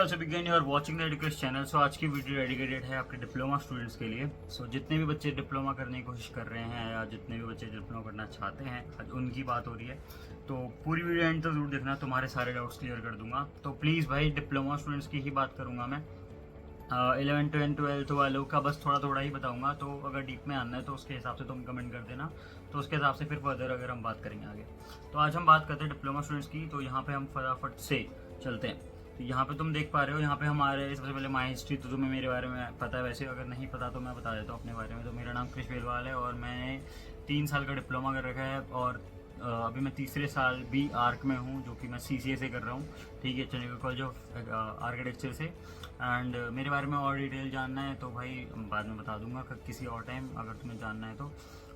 Also begin you are watching the education channel. So आज की video dedicated है आपके डिप्लोमा स्टूडेंट्स के लिए। सो जितने भी बच्चे डिप्लोमा करने की कोशिश कर रहे हैं या जितने भी बच्चे डिप्लोमा करना चाहते हैं, आज उनकी बात हो रही है। तो पूरी वीडियो एंड तक जरूर देखना, तुम्हारे सारे डाउट्स क्लियर कर दूंगा। तो प्लीज़ भाई, डिप्लोमा स्टूडेंट्स की ही बात करूंगा मैं। 11th एंड 12th वालों का बस थोड़ा थोड़ा ही बताऊंगा। तो अगर डीप में आना है तो उसके हिसाब से तुम कमेंट कर देना, तो उसके हिसाब से फिर फर्दर अगर हम बात करेंगे आगे। तो आज हम बात करते हैं डिप्लोमा स्टूडेंट्स की। तो यहाँ पे हम फटाफट से चलते हैं। तो यहाँ पे तुम देख पा रहे हो, यहाँ पे हमारे सबसे पहले माई हिस्ट्री। तो तुम्हें मेरे बारे में पता है, वैसे अगर नहीं पता तो मैं बता देता हूँ अपने बारे में। तो मेरा नाम कृष बेलवाल है और मैंने 3 साल का डिप्लोमा कर रखा है और अभी मैं तीसरे साल बी आर्क में हूँ, जो कि मैं CCA से कर रहा हूँ। ठीक है, चंडीगढ़ कॉलेज ऑफ आर्किटेक्चर से। एंड मेरे बारे में और डिटेल जानना है तो भाई बाद में बता दूंगा किसी और टाइम, अगर तुम्हें जानना है तो।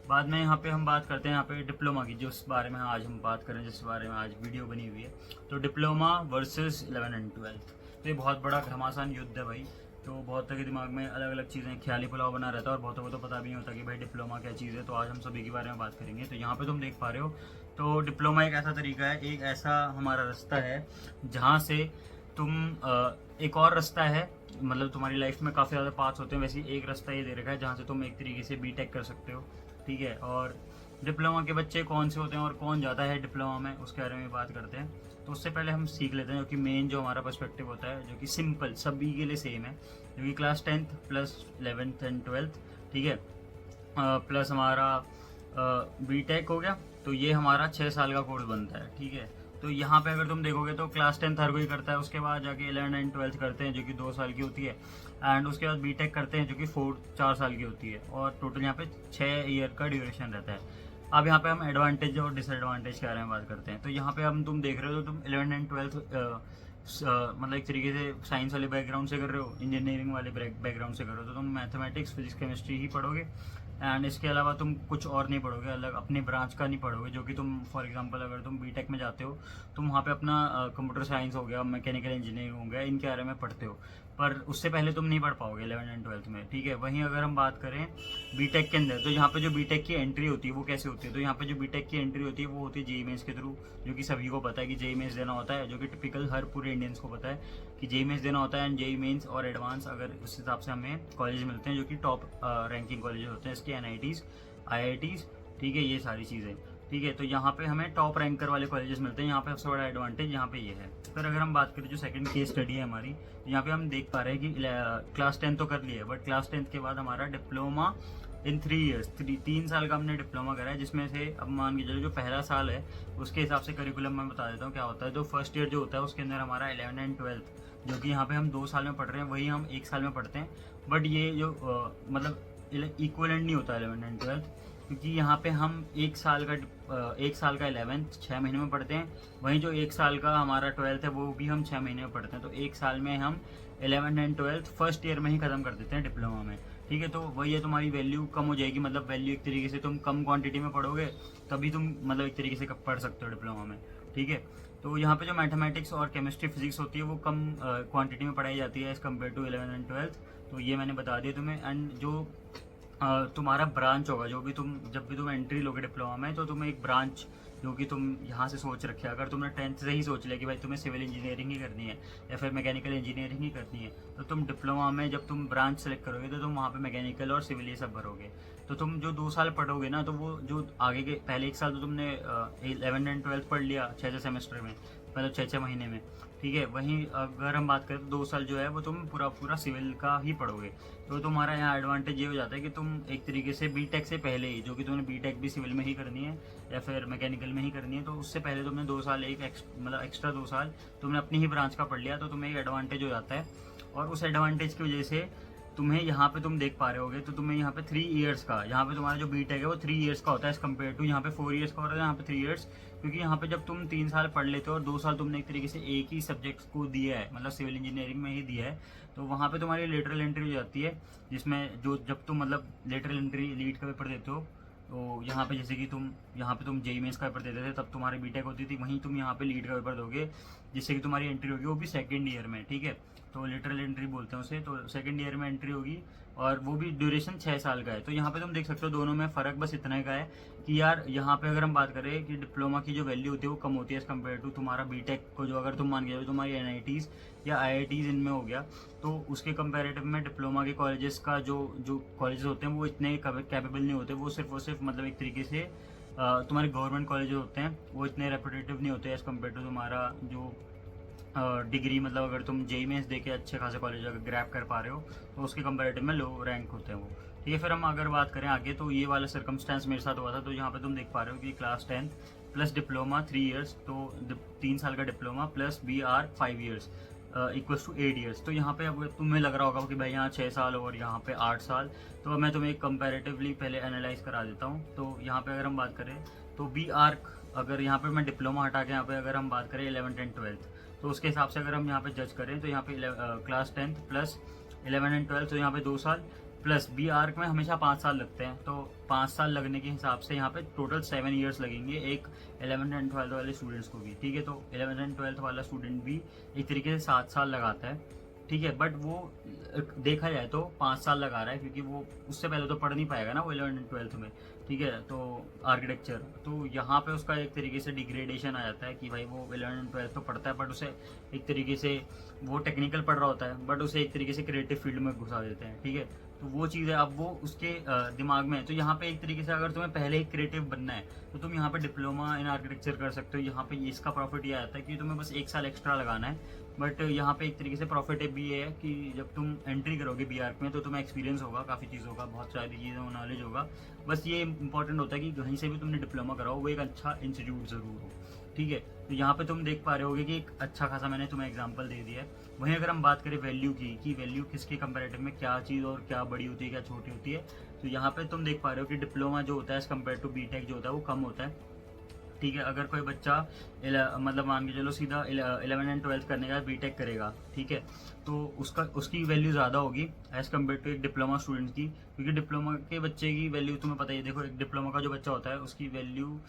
बाद में यहाँ पे हम बात करते हैं यहाँ पे डिप्लोमा की, जिस बारे में आज हम बात करें, जिस बारे में आज वीडियो बनी हुई है। तो डिप्लोमा वर्सेस 11 एंड 12th, तो ये बहुत बड़ा घमासान युद्ध है भाई। तो बहुत के दिमाग में अलग अलग चीज़ें ख्याली पुलाव बना रहता है और बहुतों को तो पता भी नहीं होता कि भाई डिप्लोमा क्या चीज़ है। तो आज हम सभी के बारे में बात करेंगे। तो यहाँ पे तुम देख पा रहे हो, तो डिप्लोमा एक ऐसा तरीका है, एक ऐसा हमारा रास्ता है जहाँ से तुम एक और रास्ता है, मतलब तुम्हारी लाइफ में काफ़ी ज़्यादा पाथ्स होते हैं, वैसे एक रास्ता ये दे रखा है जहाँ से तुम एक तरीके से बीटेक कर सकते हो। ठीक है, और डिप्लोमा के बच्चे कौन से होते हैं और कौन ज़्यादा है डिप्लोमा में, उसके बारे में बात करते हैं। तो उससे पहले हम सीख लेते हैं जो कि मेन जो हमारा पर्सपेक्टिव होता है, जो कि सिंपल सभी के लिए सेम है, जो कि class 10th plus 11th and 12th। ठीक है, प्लस हमारा बीटेक हो गया। तो ये हमारा 6 साल का कोर्स बनता है। ठीक है, तो यहाँ पे अगर तुम देखोगे तो क्लास 10th हर कोई करता है, उसके बाद जाके 11 एंड 12th करते हैं जो कि 2 साल की होती है, एंड उसके बाद बीटेक करते हैं जो कि 4 साल की होती है, और टोटल यहाँ पे 6 ईयर का ड्यूरेशन रहता है। अब यहाँ पे हम एडवांटेज और डिसएडवांटेज के बारे में बात करते हैं। तो यहाँ पे हम तुम देख रहे हो, तो तुम 11 एंड 12th मतलब एक तरीके से साइंस वाले बैकग्राउंड से कर रहे हो, इंजीनियरिंग वाले बैकग्राउंड से कर रहे हो, तो तुम मैथमेटिक्स फिजिक्स केमिस्ट्री ही पढ़ोगे। एंड इसके अलावा तुम कुछ और नहीं पढ़ोगे, अलग अपने ब्रांच का नहीं पढ़ोगे। जो कि तुम फॉर एग्जांपल अगर तुम बीटेक में जाते हो, तुम वहाँ पे अपना कंप्यूटर साइंस हो गया, मैकेनिकल इंजीनियरिंग हो गया, इनके बारे में पढ़ते हो, पर उससे पहले तुम नहीं पढ़ पाओगे 11 एंड 12th में। ठीक है, वहीं अगर हम बात करें बीटेक के अंदर, तो यहाँ पे जो बीटेक की एंट्री होती है वो कैसे होती है, तो यहाँ पे जो बीटेक की एंट्री होती है वो होती है जेईई मेंस के थ्रू, जो कि सभी को पता है कि जेईई मेंस देना होता है, जो कि टिपिकल हर पूरे इंडियंस को पता है कि जेईई मेंस देना होता है। एंड जेईई मेंस और एडवांस, अगर उस हिसाब से हमें कॉलेज मिलते हैं जो कि टॉप रैंकिंग कॉलेज होते हैं, इसके NITs IITs। ठीक है, ये सारी चीज़ें। ठीक है, तो यहाँ पे हमें टॉप रैंकर वाले कॉलेजेस मिलते हैं। यहाँ पे सबसे बड़ा एडवांटेज यहाँ पे ये है। फिर अगर हम बात करें जो सेकंड केस स्टडी है हमारी, यहाँ पे हम देख पा रहे हैं कि क्लास 10 तो कर लिया है, बट क्लास 10 के बाद हमारा डिप्लोमा इन 3 ईयर्स, 3 साल का हमने डिप्लोमा करा है, जिसमें से अब मान के चलो जो पहला साल है उसके हिसाब से करिकुलम मैं बता देता हूँ क्या होता है। तो फर्स्ट ईयर जो होता है उसके अंदर हमारा 11 एंड 12th, जो कि यहाँ पे हम 2 साल में पढ़ रहे हैं, वही हम 1 साल में पढ़ते हैं। बट ये जो मतलब इक्वलेंट नहीं होता 11 एंड 12th, क्योंकि यहाँ पे हम 1 साल का 11th 6 महीने में पढ़ते हैं, वहीं जो 1 साल का हमारा 12th है वो भी हम 6 महीने में पढ़ते हैं। तो 1 साल में हम 11 एंड 12th फर्स्ट ईयर में ही ख़त्म कर देते हैं डिप्लोमा में। ठीक है, तो वही है, तुम्हारी वैल्यू कम हो जाएगी, मतलब वैल्यू एक तरीके से तुम कम क्वांटिटी में पढ़ोगे तभी तुम मतलब एक तरीके से पढ़ सकते हो डिप्लोमा में। ठीक है, तो यहाँ पे जो मैथमेटिक्स और केमिस्ट्री फिजिक्स होती है वो कम क्वांटिटी में पढ़ाई जाती है as compare to 11 and 12th। तो ये मैंने बता दिया तुम्हें। एंड जो तुम्हारा ब्रांच होगा, जो भी तुम जब भी तुम एंट्री लोगे डिप्लोमा में, तो तुम्हें एक ब्रांच जो कि तुम यहाँ से सोच रखे, अगर तुमने 10th से ही सोच लिया कि भाई तुम्हें सिविल इंजीनियरिंग ही करनी है या फिर मैकेनिकल इंजीनियरिंग ही करनी है, तो तुम डिप्लोमा में जब तुम ब्रांच सेलेक्ट करोगे तो तुम वहाँ पे मैकेनिकल और सिविल ये सब भरोगे। तो तुम जो 2 साल पढ़ोगे ना, तो वो जो आगे के पहले 1 साल तो तुमने 11 एंड 12th पढ़ लिया 6 सेमेस्टर में, मतलब 6 महीने में। ठीक है, वहीं अगर हम बात करें तो 2 साल जो है वो तुम पूरा सिविल का ही पढ़ोगे। तो तुम्हारा यहाँ एडवांटेज ये हो जाता है कि तुम एक तरीके से बीटेक से पहले ही, जो कि तुमने बीटेक भी सिविल में ही करनी है या फिर मैकेनिकल में ही करनी है, तो उससे पहले तुमने 2 साल मतलब एक्स्ट्रा 2 साल तुमने अपनी ही ब्रांच का पढ़ लिया, तो तुम्हें एक एडवांटेज हो जाता है। और उस एडवांटेज की वजह से तुम्हें यहाँ पे तुम देख पा रहे होगे, तो तुम्हें यहाँ पे 3 ईयर्स का, यहाँ पे तुम्हारा जो बीटेक है वो 3 ईयर्स का होता है एज कम्पेयर टू यहाँ पे 4 ईयर्स का होता है, यहाँ पे 3 ईयर्स। क्योंकि यहाँ पे जब तुम 3 साल पढ़ लेते हो और 2 साल तुमने एक तरीके से एक ही सब्जेक्ट को दिया है, मतलब सिविल इंजीनियरिंग में ही दिया है, तो वहाँ पे तुम्हारी लेटरल एंट्री हो जाती है, जिसमें जो जब तुम मतलब लेटरल एंट्री लीड का पेपर देते हो, तो यहाँ पे जैसे कि तुम जेईई मेंस का पेपर देते थे तब तुम्हारी बीटेक होती थी, वहीं तुम यहाँ पे लीड का पेपर दोगे जिससे कि तुम्हारी एंट्री होगी वो भी सेकेंड ईयर में, ठीक है। तो लिटरल एंट्री बोलते हैं उसे, तो सेकेंड ईयर में एंट्री होगी और वो भी ड्यूरेशन 6 साल का है। तो यहाँ पे तुम देख सकते हो दोनों में फ़र्क बस इतना का है कि यार यहाँ पे अगर हम बात करें कि डिप्लोमा की जो वैल्यू होती है वो कम होती है एज़ कम्पेयर टू तुम्हारा बीटेक को, जो अगर तुम मान के तुम्हारी एनआईटीज़ या आईआईटीज़ इनमें हो गया, तो उसके कंपेरेटिव में डिप्लोमा के कॉलेजेस का जो जो कॉलेजेस होते हैं वो इतने कैपेबल नहीं होते। वो सिर्फ मतलब एक तरीके से तुम्हारे गवर्नमेंट कॉलेज होते हैं वो इतने रेपुटेटिव नहीं होते एज़ कम्पेयर टू तुम्हारा जो डिग्री, मतलब अगर तुम जेई मेंस दे के अच्छे खासे कॉलेज अगर ग्रैप कर पा रहे हो तो उसके कंपैरेटिव में लो रैंक होते हैं वो, ठीक है। फिर हम अगर बात करें आगे, तो ये वाला सर्कमस्टेंस मेरे साथ हुआ था। तो यहाँ पे तुम देख पा रहे हो कि क्लास 10 प्लस डिप्लोमा 3 ईयर्स, तो 3 साल का diploma plus BR 5 years equals to 8 years. तो यहाँ पे अब तुम्हें लग रहा होगा कि भाई यहाँ 6 साल और यहाँ पे 8 साल, तो मैं तुम्हें कंपैरेटिवली पहले एनालाइज करा देता हूँ। तो यहाँ पे अगर हम बात करें तो BR, अगर यहाँ पे मैं डिप्लोमा हटा के यहाँ पे अगर हम बात करें 11th एंड 12th, तो उसके हिसाब से अगर हम यहाँ पे जज करें तो यहाँ पे क्लास 10 प्लस 11 एंड 12, तो यहाँ पे 2 साल प्लस BR में हमेशा 5 साल लगते हैं। तो 5 साल लगने के हिसाब से यहाँ पे टोटल 7 ईयर्स लगेंगे एक 11th एंड 12th वाले स्टूडेंट्स को भी, ठीक है। तो 11th एंड 12th वाला स्टूडेंट भी एक तरीके से 7 साल लगाता है, ठीक है। बट वो देखा जाए तो 5 साल लगा रहा है क्योंकि वो उससे पहले तो पढ़ नहीं पाएगा ना वो 11th एंड 12th में, ठीक है। तो आर्किटेक्चर, तो यहाँ पे उसका एक तरीके से डिग्रेडेशन आ जाता है कि भाई वो 11th एंड 12th तो पढ़ता है बट उसे एक तरीके से वो टेक्निकल पढ़ रहा होता है बट उसे एक तरीके से क्रिएटिव फील्ड में घुसा देते हैं, ठीक है। तो वो चीज़ है, अब वो उसके दिमाग में है। तो यहाँ पे एक तरीके से अगर तुम्हें पहले ही क्रिएटिव बनना है तो तुम यहाँ पे डिप्लोमा इन आर्किटेक्चर कर सकते हो। यहाँ पे इसका प्रॉफिट ये आता है कि तुम्हें बस 1 साल एक्स्ट्रा लगाना है। बट यहाँ पे एक तरीके से प्रॉफिट भी ये है कि जब तुम एंट्री करोगे BR में तो तुम्हें एक्सपीरियंस होगा, काफ़ी चीज़ों का, बहुत सारी चीज़ों का नॉलेज होगा। बस ये इंपॉर्टेंट होता है कि कहीं से भी तुमने डिप्लोमा कराओ वो एक अच्छा इंस्टीट्यूट ज़रूर हो, ठीक है। तो यहाँ पे तुम देख पा रहे होगे कि एक अच्छा खासा मैंने तुम्हें एग्जांपल दे दिया है। वहीं अगर हम बात करें वैल्यू की कि वैल्यू किसके कंपैरेटिव में क्या चीज़ और क्या बड़ी होती है क्या छोटी होती है, तो यहाँ पे तुम देख पा रहे हो कि डिप्लोमा जो होता है एज़ कम्पेयर टू बीटेक जो होता है वो कम होता है, ठीक है। अगर कोई बच्चा मतलब मान के चलो सीधा 11 एंड 12th करने का बीटेक करेगा, ठीक है, तो उसकी वैल्यू ज़्यादा होगी एज़ कम्पेयर टू एक डिप्लोमा स्टूडेंट की, क्योंकि डिप्लोमा के बच्चे की वैल्यू तुम्हें पता ही है। देखो एक डिप्लोमा का जो बच्चा होता है उसकी वैल्यू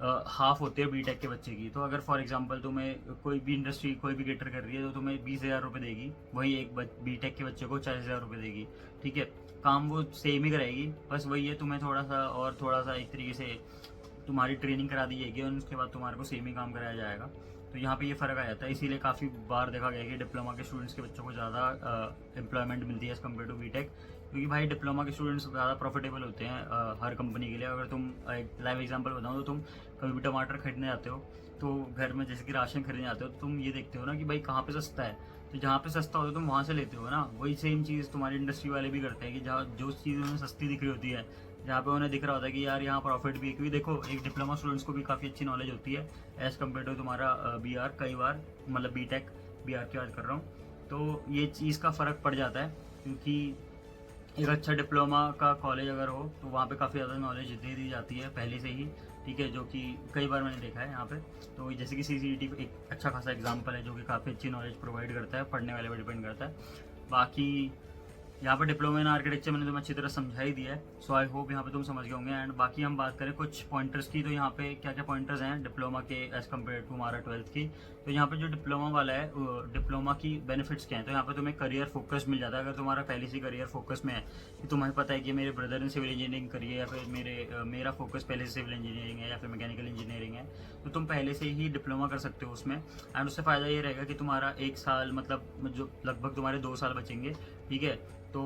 हाफ होती है बीटेक के बच्चे की। तो अगर फॉर एग्जांपल तुम्हें कोई भी इंडस्ट्री कोई भी गेटर कर रही है तो तुम्हें 20,000 रुपये देगी, वही एक बीटेक के बच्चे को 40,000 रुपये देगी, ठीक है। काम वो सेम ही कराएगी, बस वही है तुम्हें थोड़ा सा एक तरीके से तुम्हारी ट्रेनिंग करा दी जाएगी और उसके बाद तुम्हारे को सेम ही काम कराया जाएगा। तो यहाँ पे ये फ़र्क आ जाता है। इसीलिए काफ़ी बार देखा गया है कि डिप्लोमा के स्टूडेंट्स के बच्चों को ज़्यादा एम्प्लॉयमेंट मिलती है एज़ कम्पेयर टू बीटेक, क्योंकि भाई डिप्लोमा के स्टूडेंट्स ज़्यादा प्रॉफिटेबल होते हैं हर कंपनी के लिए। अगर तुम एक लाइव एग्जांपल बताऊँ तो तुम कभी भी टमाटर खरीदने जाते हो तो घर में जैसे कि राशन खरीदने जाते हो तो तुम ये देखते हो ना कि भाई कहाँ पे सस्ता है, तो जहाँ पे सस्ता होता है तुम वहाँ से लेते हो ना। वही सेम चीज़ तुम्हारी इंडस्ट्री वाले भी करते हैं कि जहाँ जो चीज़ उन्हें सस्ती दिख रही होती है, जहाँ पे उन्हें दिख रहा होता है कि यार यहाँ प्रॉफिट भी है, क्योंकि देखो एक डिप्लोमा स्टूडेंट्स को भी काफ़ी अच्छी नॉलेज होती है एज़ कम्पेयर टू तुम्हारा BR, कई बार मतलब बीटेक BR की बात कर रहा हूँ। तो ये चीज़ का फ़र्क पड़ जाता है क्योंकि एक अच्छा डिप्लोमा का कॉलेज अगर हो तो वहाँ पे काफ़ी ज़्यादा नॉलेज दे दी जाती है पहले से ही, ठीक है, जो कि कई बार मैंने देखा है यहाँ पे। तो जैसे कि CCET एक अच्छा खासा एग्जांपल है जो कि काफ़ी अच्छी नॉलेज प्रोवाइड करता है, पढ़ने वाले पर डिपेंड करता है। बाकी यहाँ पर डिप्लोमा इन आर्किटेक्चर मैंने तुम्हें अच्छी तरह समझा ही दिया है, सो आई होप यहाँ पे तुम समझ गए होंगे। एंड बाकी हम बात करें कुछ पॉइंटर्स की, तो यहाँ पे क्या क्या पॉइंटर्स हैं डिप्लोमा के एज़ कम्पेयर टू हमारा 12th की। तो यहाँ पे जो डिप्लोमा वाला है डिप्लोमा की बेनिफिट्स क्या हैं, तो यहाँ पे तुम्हें करियर फोकस मिल जाता है। अगर तुम्हारा पहले से करियर फोकस में है कि तुम्हें पता है कि मेरे ब्रदर ने सिविल इंजीनियरिंग करी है या फिर मेरा फोकस पहले से सिविल इंजीनियरिंग है या फिर मैकेनिकल इंजीनियरिंग है, तो तुम पहले से ही डिप्लोमा कर सकते हो उसमें। एंड उससे फ़ायदा ये रहेगा कि तुम्हारा 1 साल मतलब जो लगभग तुम्हारे 2 साल बचेंगे, ठीक है। तो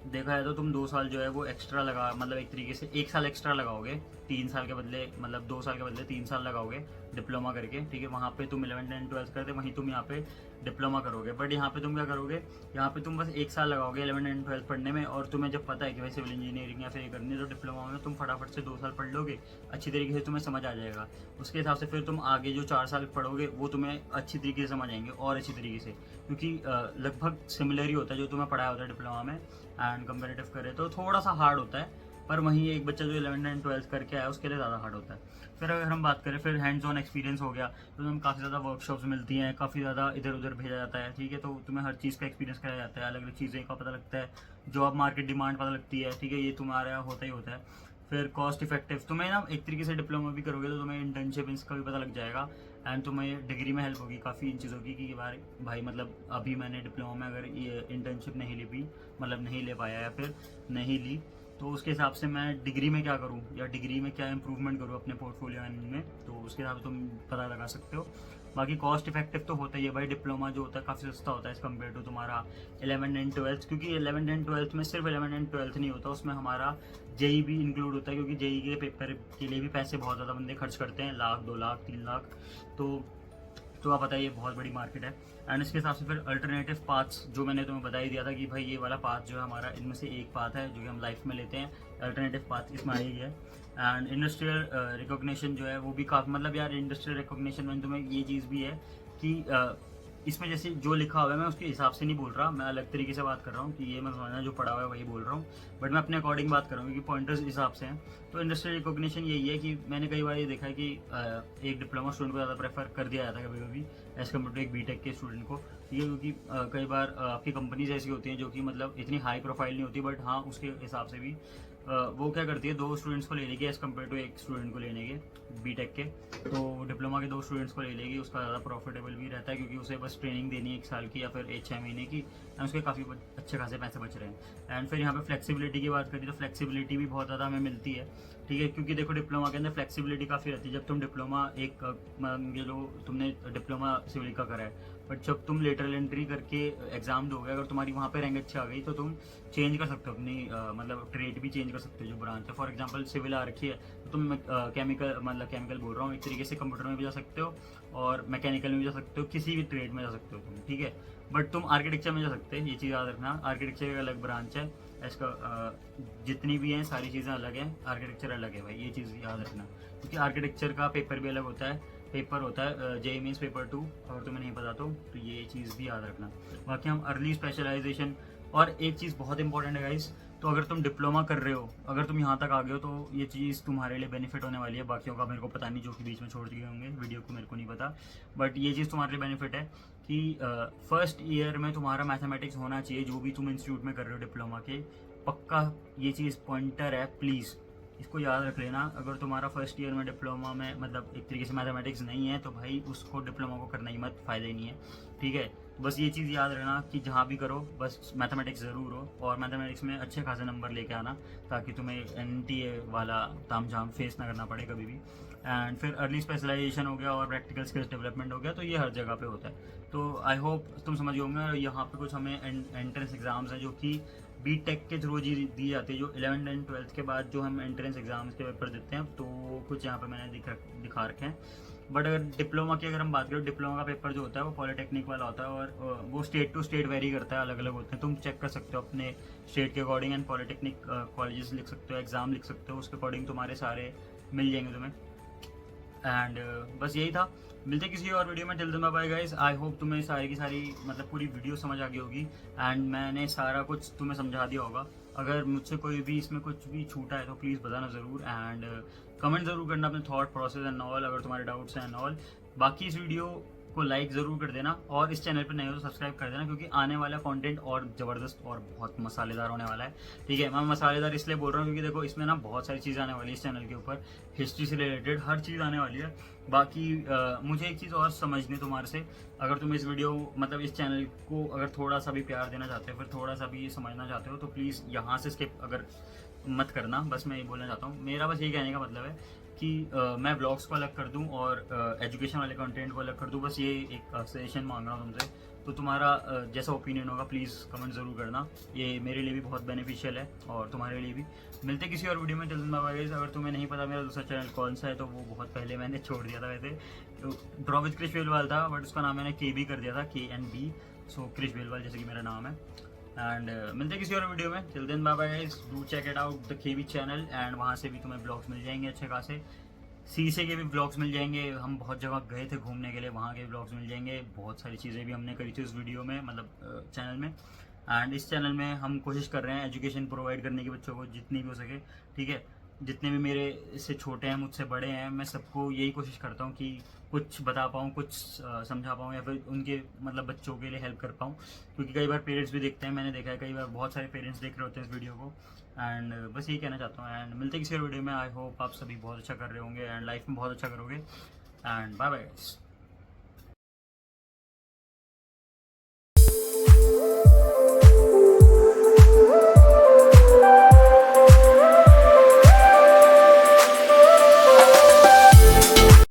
देखा है तो तुम 2 साल जो है वो एक्स्ट्रा लगा, मतलब एक तरीके से 1 साल एक्स्ट्रा लगाओगे 3 साल के बदले, मतलब 2 साल के बदले 3 साल लगाओगे डिप्लोमा करके, ठीक है। वहाँ पे तुम 11th एंड 12th करते, वहीं तुम यहाँ पे डिप्लोमा करोगे। बट यहाँ पे तुम क्या करोगे, यहाँ पे तुम बस 1 साल लगाओगे 11th एंड 12th पढ़ने में, और तुम्हें जब पता है कि भाई सिविल इंजीनियरिंग या फिर ये करनी है तो डिप्लोमा में तुम फटाफट से 2 साल पढ़ लोगे, अच्छी तरीके से तुम्हें समझ आ जाएगा। उसके हिसाब से फिर तुम आगे जो 4 साल पढ़ोगे वो तुम्हें अच्छी तरीके से समझ आएंगे और अच्छी तरीके से, क्योंकि लगभग सिमिलर ही होता है जो तुम्हें पढ़ाया होता है डिप्लोमा में। एंड कंपेरेटिव करें तो थोड़ा सा हार्ड होता है, पर वहीं एक बच्चा जो 11th एंड 12th करके आया उसके लिए ज़्यादा हार्ड होता है। फिर अगर हम बात करें फिर हैंड्स ऑन एक्सपीरियंस हो गया, तो तुम्हें काफ़ी ज़्यादा वर्कशॉप्स मिलती हैं, काफ़ी ज़्यादा इधर उधर भेजा जाता है, ठीक है। तो तुम्हें हर चीज़ का एक्सपीरियंस कराया जाता है, अलग अलग चीज़ें का पता लगता है, जॉब मार्केट डिमांड पता लगती है, ठीक है, ये तुम्हारा होता ही होता है। फिर कॉस्ट इफेक्टिव तुम्हें ना एक तरीके से डिप्लोमा भी करोगे तो तुम्हें इंटर्नशिप इसका भी पता लग जाएगा। एंड तुम्हें डिग्री में हेल्प होगी काफ़ी इन चीज़ों की कि भाई मतलब अभी मैंने डिप्लोमा में अगर ये इंटर्नशिप नहीं ली भी, मतलब नहीं ले पाया या फिर नहीं ली, तो उसके हिसाब से मैं डिग्री में क्या करूँ या डिग्री में क्या इंप्रूवमेंट करूँ अपने पोर्टफोलियो में, तो उसके हिसाब से तुम पता लगा सकते हो। बाकी कॉस्ट इफेक्टिव तो होता ही है भाई, डिप्लोमा जो होता है काफ़ी सस्ता होता है एज़ कम्पेयर टू तुम्हारा 11 एंड 12, क्योंकि 11 एंड 12 में सिर्फ 11 एंड 12 नहीं होता, उसमें हमारा जेई भी इंक्लूड होता है, क्योंकि जेई के पेपर के लिए भी पैसे बहुत ज़्यादा बंदे खर्च करते हैं, 1 लाख 2 लाख 3 लाख, तो आप बताइए बहुत बड़ी मार्केट है। एंड इसके हिसाब से फिर अल्टरनेटिव पाथ्स जो मैंने तुम्हें बता ही दिया था कि भाई ये वाला पाथ जो है हमारा, इनमें से एक पाथ है जो कि हम लाइफ में लेते हैं, अल्टरनेटिव पाथ इसमें आ ही है। एंड इंडस्ट्रियल रिकॉग्निशन जो है वो भी काफ़ी, मतलब यार इंडस्ट्रियल रिकॉग्निशन में तुम्हें ये चीज़ भी है कि इसमें जैसे जो लिखा हुआ है मैं उसके हिसाब से नहीं बोल रहा, मैं अलग तरीके से बात कर रहा हूँ कि ये मैं समझना जो पढ़ा हुआ है वही बोल रहा हूँ, बट मैं अपने अकॉर्डिंग बात कर रहा हूँ क्योंकि पॉइंटर्स हिसाब से हैं। तो इंडस्ट्रियल रिकॉग्निशन यही है कि मैंने कई बार ये देखा है कि एक डिप्लोमा स्टूडेंट को ज़्यादा प्रेफर कर दिया जाता है कभी कभी एज़ कम्पेयर टू एक बीटेक के स्टूडेंट को, ठीक है, क्योंकि कई बार आपकी कंपनीज ऐसी होती हैं जो कि मतलब इतनी हाई प्रोफाइल नहीं होती, बट हाँ उसके हिसाब से भी वो क्या करती है 2 स्टूडेंट्स को ले लेगी एज़ कम्पेयर टू एक स्टूडेंट को लेने के बीटेक के, तो डिप्लोमा के 2 स्टूडेंट्स को ले लेगी, उसका ज़्यादा प्रॉफिटेबल भी रहता है क्योंकि उसे बस ट्रेनिंग देनी है 1 साल की या फिर 6 महीने की, एंड उसके काफ़ी अच्छे खासे पैसे बच रहे हैं। एंड फिर यहाँ पे फ्लेक्सिबिलिटी की बात करें तो फ्लेक्सिबिलिटी भी बहुत ज़्यादा हमें मिलती है, ठीक है, क्योंकि देखो डिप्लोमा के अंदर फ्लेक्सिबिलिटी काफ़ी रहती है। जब तुम डिप्लोमा ये लो तुमने डिप्लोमा सिविल का करा है, बट जब तुम लेटरल एंट्री करके एग्जाम दोगे, अगर तुम्हारी वहाँ पे रैंक अच्छी आ गई तो तुम चेंज कर सकते हो अपनी मतलब ट्रेड भी चेंज कर सकते हो जो ब्रांच है। फॉर एग्जांपल सिविल आ रखी है तो तुम केमिकल बोल रहा हूँ, एक तरीके से कंप्यूटर में भी जा सकते हो और मैकेनिकल में भी जा सकते हो, किसी भी ट्रेड में जा सकते हो तुम, ठीक है, बट तुम आर्किटेक्चर में जा सकते हैं, ये चीज़ याद रखना। आर्किटेक्चर एक अलग ब्रांच है, इसका जितनी भी हैं सारी चीज़ें अलग हैं, आर्किटेक्चर अलग है भाई, ये चीज़ याद रखना, क्योंकि आर्किटेक्चर का पेपर भी अलग होता है, पेपर होता है जेई मीन्स पेपर 2, अगर तुम्हें नहीं पता तो ये चीज़ भी याद रखना। बाकी हम अर्ली स्पेशलाइजेशन, और एक चीज़ बहुत इंपॉर्टेंट है गाइस, तो अगर तुम डिप्लोमा कर रहे हो, अगर तुम यहाँ तक आ गए हो तो ये चीज़ तुम्हारे लिए बेनिफिट होने वाली है, बाकियों का मेरे को पता नहीं जो कि बीच में छोड़ चुके होंगे वीडियो को, मेरे को नहीं पता, बट ये चीज़ तुम्हारे लिए बेनिफिट है कि फर्स्ट ईयर में तुम्हारा मैथमेटिक्स होना चाहिए, जो भी तुम इंस्टीट्यूट में कर रहे हो डिप्लोमा के, पक्का ये चीज़ पॉइंटर है, प्लीज़ इसको याद रख लेना। अगर तुम्हारा फर्स्ट ईयर में डिप्लोमा में मतलब एक तरीके से मैथमेटिक्स नहीं है तो भाई उसको डिप्लोमा को करना ही मत, फ़ायदा ही नहीं है, ठीक है। बस ये चीज़ याद रखना कि जहाँ भी करो बस मैथमेटिक्स ज़रूर हो, और मैथमेटिक्स में अच्छे खासे नंबर लेके आना ताकि तुम्हें एनटीए वाला तामझाम फेस ना करना पड़े कभी भी। एंड फिर अर्ली स्पेशलाइजेशन हो गया और प्रैक्टिकल स्किल्स डेवलपमेंट हो गया, तो ये हर जगह पे होता है। तो आई होप तुम समझ होंगे। यहाँ पे कुछ हमें एंट्रेंस एग्जाम्स हैं जो कि बीटेक के थ्रू दी जाती है, जो 11th एंड 12th के बाद जो हम एंट्रेंस एग्जाम्स के पेपर देते हैं, तो कुछ यहाँ पे मैंने दिखा रखे हैं। बट अगर डिप्लोमा की अगर हम बात करें, डिप्लोमा का पेपर जो होता है वो पॉलिटेक्निक वाला होता है, और वो स्टेट टू स्टेट वेरी करता है, अलग अलग होते हैं, तुम चेक कर सकते हो अपने स्टेट के अकॉर्डिंग, एंड पॉलिटेक्निक कॉलेजेस लिख सकते हो, एग्जाम लिख सकते हो, उसके अकॉर्डिंग तुम्हारे सारे मिल जाएंगे तुम्हें। एंड बस यही था, मिलते किसी और वीडियो में। Till then bye bye guys. I hope तुम्हें सारी की सारी मतलब पूरी वीडियो समझ आ गई होगी, एंड मैंने सारा कुछ तुम्हें समझा दिया होगा। अगर मुझसे कोई भी इसमें कुछ भी छूटा है तो प्लीज़ बताना ज़रूर, एंड कमेंट ज़रूर करना अपने थॉट प्रोसेस एंड ऑल, अगर तुम्हारे डाउट्स हैं एंड ऑल। बाकी इस वीडियो को लाइक ज़रूर कर देना, और इस चैनल पर नए हो तो सब्सक्राइब कर देना, क्योंकि आने वाला कंटेंट और ज़बरदस्त और बहुत मसालेदार होने वाला है, ठीक है। मैं मसालेदार इसलिए बोल रहा हूँ क्योंकि देखो इसमें ना बहुत सारी चीज़ आने वाली है इस चैनल के ऊपर, हिस्ट्री से रिलेटेड हर चीज़ आने वाली है। बाकी मुझे एक चीज़ और समझनी तुम्हारे से, अगर तुम इस वीडियो मतलब इस चैनल को अगर थोड़ा सा भी प्यार देना चाहते हो, फिर थोड़ा सा भी समझना चाहते हो, तो प्लीज़ यहाँ से स्किप अगर मत करना। बस मैं ये बोलना चाहता हूँ, मेरा बस यही कहने का मतलब है कि मैं ब्लॉग्स को अलग कर दूं और एजुकेशन वाले कंटेंट को अलग कर दूं, बस ये एक सजेशन मांग रहा हूँ तुमसे। तो तुम्हारा जैसा ओपिनियन होगा प्लीज़ कमेंट ज़रूर करना, ये मेरे लिए भी बहुत बेनिफिशियल है और तुम्हारे लिए भी। मिलते किसी और वीडियो में, till then bye bye guys. अगर तुम्हें नहीं पता मेरा दूसरा चैनल कौन सा है तो वो बहुत पहले मैंने छोड़ दिया था, वैसे तो ड्रॉ विद क्रिश बेलवाल था, बट उसका नाम मैंने KB कर दिया था, KNB, सो क्रिश बेलवाल जैसे कि मेरा नाम है। एंड मिलते किसी और वीडियो में, till then bye bye guys. Do check it out the KB channel, and वहाँ से भी तुम्हें ब्लॉग्स मिल जाएंगे अच्छे खासे, शीशे के भी ब्लॉग्स मिल जाएंगे, हम बहुत जगह गए थे घूमने के लिए, वहाँ के ब्लॉग्स मिल जाएंगे, बहुत सारी चीज़ें भी हमने करी थी उस वीडियो में, मतलब चैनल में। एंड इस चैनल में हम कोशिश कर रहे हैं एजुकेशन प्रोवाइड करने की बच्चों को जितनी भी हो सके, ठीक है। जितने भी मेरे से छोटे हैं, मुझसे बड़े हैं, मैं सबको यही कोशिश करता हूँ कि कुछ बता पाऊँ, कुछ समझा पाऊँ, या फिर उनके मतलब बच्चों के लिए हेल्प कर पाऊँ, क्योंकि कई बार पेरेंट्स भी देखते हैं, मैंने देखा है कई बार बहुत सारे पेरेंट्स देख रहे होते हैं इस वीडियो को। एंड बस यही कहना चाहता हूँ, एंड मिलते किसी और वीडियो में। आई होप आप सभी बहुत अच्छा कर रहे होंगे एंड लाइफ में बहुत अच्छा करोगे, एंड बाय बाय गाइस।